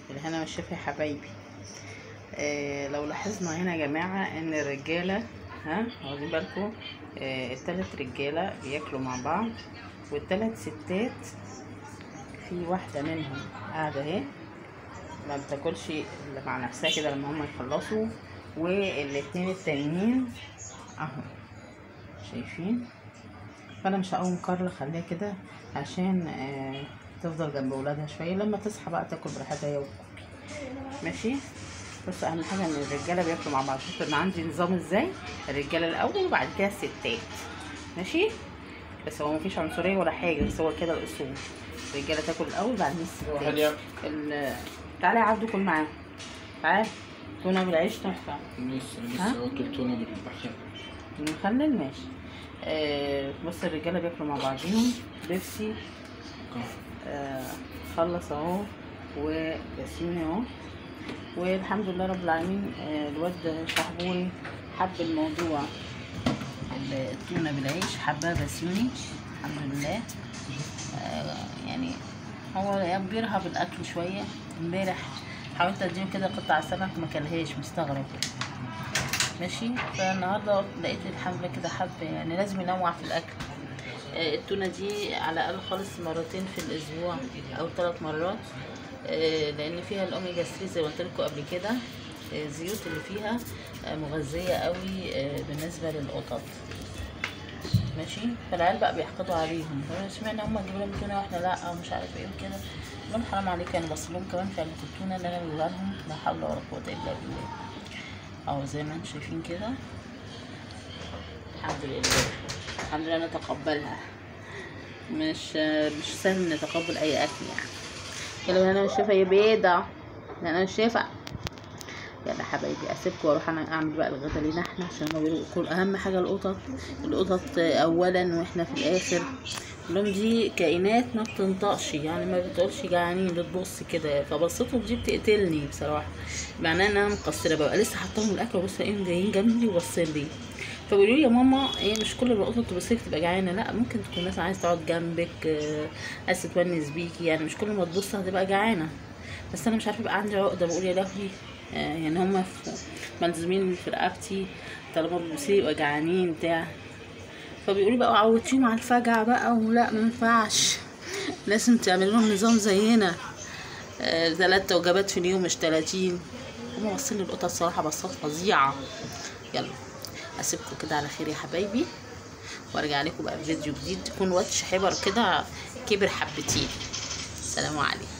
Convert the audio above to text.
بالهنا والشفا يا حبايبي. لو لاحظنا هنا يا جماعه ان الرجاله واخدين بالكم، التلات رجاله بياكلوا مع بعض، والتلات ستات في واحده منهم قاعده اهي ما بتاكلش الا مع نفسها كده لما هم يخلصوا، والاتنين التانيين اهو شايفين. فانا مش هقوم كارل خليها كده عشان تفضل جنب ولادها شويه، لما تصحى بقى تاكل براحتها هي والكوكي. ماشي. بس اهم حاجه ان الرجاله بياكلوا مع بعض. شفت انا عندي نظام ازاي؟ الرجاله الاول وبعد كده الستات. ماشي. بس هو مفيش عنصريه ولا حاجه، بس هو كده الاصول. الرجاله تاكل الاول بعدين الستات. تعالى يا عبدو كل معاهم. تعال. تونه بالعيش تحفه. لسه واكل تونه بالمخلل. المخلل ماشي. بص الرجاله بياكلوا مع بعضيهم. بيبسي خلص اهو، وياسمين اهو، والحمد لله رب العالمين. الواد شحبوري حب الموضوع التونه بالعيش، حبها بسيوني الحمد لله. يعني هو بيرهب الاكل شويه. امبارح حاولت اديله كده قطع سمك ما كلهاش، مستغرب. ماشي. فالنهارده لقيت الحمد لله كده حب، يعني لازم ينوع في الاكل. التونه دي على الاقل خالص مرتين في الاسبوع او 3 مرات، لان فيها الاوميجا 3 زي ما قلت لكم قبل كده. الزيوت اللي فيها مغذيه قوي بالنسبه للقطط. ماشي. فالعيال بقى بيحقدوا عليهم، اشمعنى هم جايبوا لهم تونه واحنا لا ومش عارف ايه وكده. لهم حرام عليك، انا بصلهم كمان في علبه التونه اللي انا بجيبها لهم. لا حول ولا قوه الا بالله. اهو زي ما انتم شايفين كده. الحمد لله الحمد لله نتقبلها. مش سهل نتقبل اي اكل يعني. يلا انا مش شايفه يا بيضه، انا مش شايفه. يلا حبايبي اسيبكم واروح انا اعمل بقى الغدا لينا احنا، عشان ما بيقولوا اهم حاجه القطط اولا واحنا في الاخر. لهم دي كائنات ما بتنطقش، يعني ما بتقولش جعانين، بتبص كده. فبصتهم دي بتقتلني بصراحه، معناه ان انا مقصره. ببقى لسه حاطاهم الاكل وبص الاقيهم جايين جنبي وباصين لي. فبيقولوا لي يا ماما ايه مش كل القطط تبصيك تبقى جعانه، لا ممكن تكون ناس عايز تقعد جنبك، عايز تتونس بيكي، يعني مش كل ما تبص هتبقى جعانه. بس انا مش عارفه يبقى عندي عقده بقول يا لهوي، يعني هما ملزومين في رقبتي طالما بيبصوا يبقى جعانين بتاع. فبيقولوا بقى عودتيهم على الفجعه بقى، ولا ما ينفعش، لازم تعمل لهم نظام زينا 3 وجبات في اليوم مش 30. هما باصين للقطط الصراحه بصات فظيعه. يلا اسيبكم كده على خير يا حبايبي، وارجع لكم بقى بفيديو جديد يكون واتش حبر كده كبر حبتين. سلام عليكم.